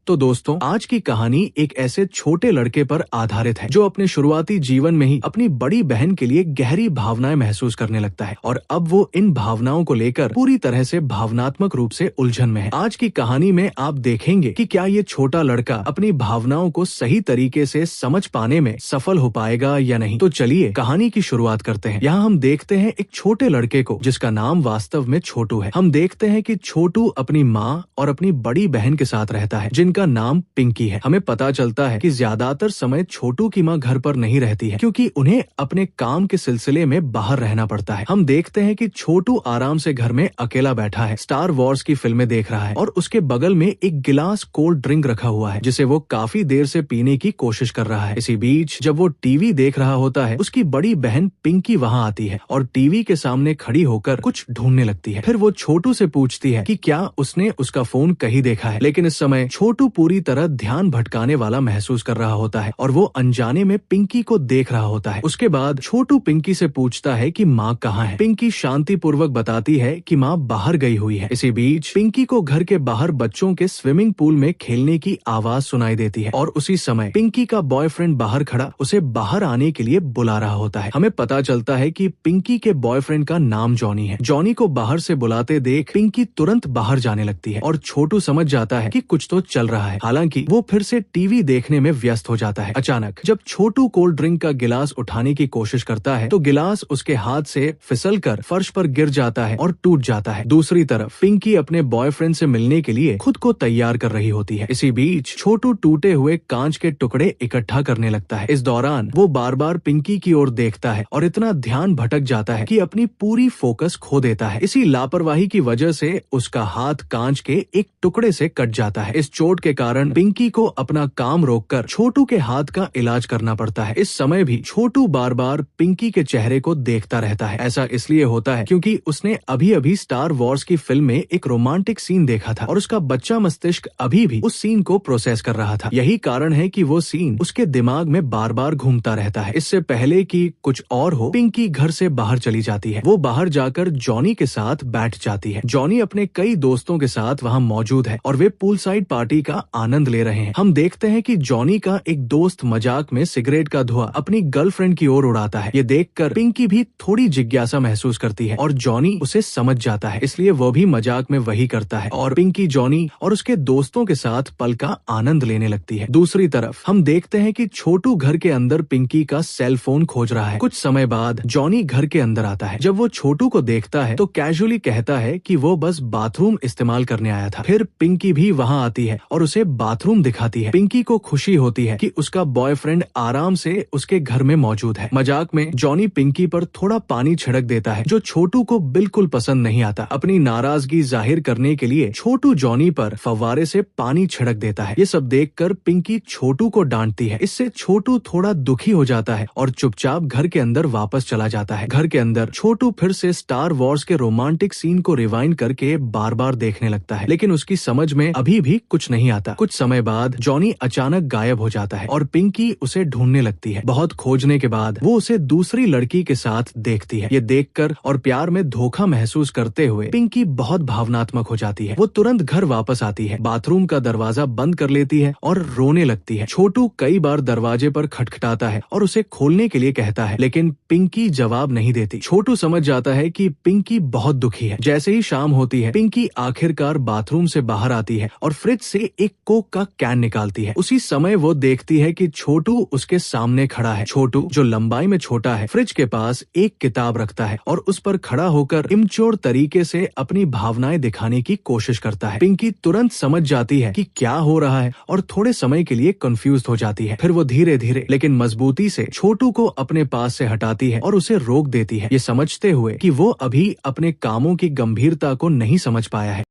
तो दोस्तों, आज की कहानी एक ऐसे छोटे लड़के पर आधारित है जो अपने शुरुआती जीवन में ही अपनी बड़ी बहन के लिए गहरी भावनाएं महसूस करने लगता है और अब वो इन भावनाओं को लेकर पूरी तरह से भावनात्मक रूप से उलझन में है। आज की कहानी में आप देखेंगे कि क्या ये छोटा लड़का अपनी भावनाओं को सही तरीके से समझ पाने में सफल हो पाएगा या नहीं। तो चलिए कहानी की शुरुआत करते हैं। यहाँ हम देखते हैं एक छोटे लड़के को जिसका नाम वास्तव में छोटू है। हम देखते हैं कि छोटू अपनी माँ और अपनी बड़ी बहन के साथ रहता है जिनका नाम पिंकी है। हमें पता चलता है कि ज्यादातर समय छोटू की माँ घर पर नहीं रहती है क्योंकि उन्हें अपने काम के सिलसिले में बाहर रहना पड़ता है। हम देखते हैं कि छोटू आराम से घर में अकेला बैठा है, स्टार वॉर्स की फिल्में देख रहा है और उसके बगल में एक गिलास कोल्ड ड्रिंक रखा हुआ है जिसे वो काफी देर से पीने की कोशिश कर रहा है। इसी बीच जब वो टीवी देख रहा होता है, उसकी बड़ी बहन पिंकी वहाँ आती है और टीवी के सामने खड़ी होकर कुछ ढूंढने लगती है। फिर वो छोटू से पूछती है कि क्या उसने उसका फोन कहीं देखा है, लेकिन इस समय छोटू पूरी तरह ध्यान भटकाने वाला महसूस कर रहा होता है और वो अनजाने में पिंकी को देख रहा होता है। उसके बाद छोटू पिंकी से पूछता है कि माँ कहाँ है। पिंकी शांतिपूर्वक बताती है कि माँ बाहर गई हुई है। इसी बीच पिंकी को घर के बाहर बच्चों के स्विमिंग पूल में खेलने की आवाज सुनाई देती है और उसी समय पिंकी का बॉयफ्रेंड बाहर खड़ा उसे बाहर आने के लिए बुला रहा होता है। हमें पता चलता है कि पिंकी के बॉयफ्रेंड का नाम जॉनी है। जॉनी को बाहर से बुलाते देख पिंकी तुरंत बाहर जाने लगती है और छोटू समझ जाता है कि कुछ तो चल रहा है। हालांकि वो फिर से टीवी देखने में व्यस्त हो जाता है। अचानक जब छोटू कोल्ड ड्रिंक का गिलास उठाने की कोशिश करता है तो गिलास उसके हाथ से फिसलकर फर्श पर गिर जाता है और टूट जाता है। दूसरी तरफ पिंकी अपने बॉयफ्रेंड से मिलने के लिए खुद को तैयार कर रही होती है। इसी बीच छोटू टूटे हुए कांच के टुकड़े इकट्ठा करने लगता है। इस दौरान वो बार बार पिंकी की ओर देखता है और इतना ध्यान भटक जाता है कि अपनी पूरी फोकस खो देता है। इसी लापरवाही की वजह से उसका हाथ कांच के एक टुकड़े से कट जाता है। इस चोट के कारण पिंकी को अपना काम रोककर छोटू के हाथ का इलाज करना पड़ता है। इस समय भी छोटू बार बार पिंकी के चेहरे को देखता रहता है। ऐसा इसलिए होता है क्योंकि उसने अभी अभी स्टार वॉर्स की फिल्म में एक रोमांटिक सीन देखा था और उसका बच्चा मस्तिष्क अभी भी उस सीन को प्रोसेस कर रहा था। यही कारण है कि वो सीन उसके दिमाग में बार बार घूमता रहता है। इससे पहले कि कुछ और हो, पिंकी घर से बाहर चली जाती है। वो बाहर जाकर जॉनी के साथ बैठ जाती है। जॉनी अपने कई दोस्तों के साथ वहाँ मौजूद है और वे पूल साइड पार्टी का आनंद ले रहे हैं। हम देखते हैं कि जॉनी का एक दोस्त मजाक में सिगरेट का धुआं अपनी गर्लफ्रेंड की ओर उड़ाता है। ये देखकर पिंकी भी थोड़ी जिज्ञासा महसूस करती है और जॉनी उसे समझ जाता है, इसलिए वो भी मजाक में वही करता है और पिंकी जॉनी और उसके दोस्तों के साथ पल का आनंद लेने लगती है। दूसरी तरफ हम देखते हैं कि छोटू घर के अंदर पिंकी का सेल फोन खोज रहा है। कुछ समय बाद जॉनी घर के अंदर आता है। जब वो छोटू को देखता है तो कैजुअली कहता है कि वो बस बाथरूम इस्तेमाल करने आया था। फिर पिंकी भी वहाँ आती है और उसे बाथरूम दिखाती है। पिंकी को खुशी होती है कि उसका बॉयफ्रेंड आराम से उसके घर में मौजूद है। मजाक में जॉनी पिंकी पर थोड़ा पानी छिड़क देता है जो छोटू को बिल्कुल पसंद नहीं आता। अपनी नाराजगी जाहिर करने के लिए छोटू जॉनी पर फव्वारे से पानी छिड़क देता है। ये सब देखकर पिंकी छोटू को डांटती है। इससे छोटू थोड़ा दुखी हो जाता है और चुपचाप घर के अंदर वापस चला जाता है। घर के अंदर छोटू फिर से स्टार वॉर्स के रोमांटिक सीन को रिवाइंड करके बार बार देखने लगता है, लेकिन उसकी समझ में अभी भी कुछ नहीं आता। कुछ समय बाद जॉनी अचानक गायब हो जाता है और पिंकी उसे ढूंढने लगती है। बहुत खोजने के बाद वो उसे दूसरी लड़की के साथ देखती है। ये देखकर और प्यार में धोखा महसूस करते हुए पिंकी बहुत भावनात्मक हो जाती है। वो तुरंत घर वापस आती है, बाथरूम का दरवाजा बंद कर लेती है और रोने लगती है। छोटू कई बार दरवाजे पर खटखटाता है और उसे खोलने के लिए कहता है, लेकिन पिंकी जवाब नहीं देती। छोटू समझ जाता है कि पिंकी बहुत दुखी है। जैसे ही शाम होती है, पिंकी आखिरकार बाथरूम से बाहर आती है और फ्रिज से एक कोक का कैन निकालती है। उसी समय वो देखती है कि छोटू उसके सामने खड़ा है। छोटू, जो लंबाई में छोटा है, फ्रिज के पास एक किताब रखता है और उस पर खड़ा होकर इमच्योर तरीके से अपनी भावनाएं दिखाने की कोशिश करता है। पिंकी तुरंत समझ जाती है कि क्या हो रहा है और थोड़े समय के लिए कंफ्यूज हो जाती है। फिर वो धीरे धीरे लेकिन मजबूती से छोटू को अपने पास से हटाती है और उसे रोक देती है, ये समझते हुए कि वो अभी अपने कामों की गंभीरता को नहीं समझ पाया है।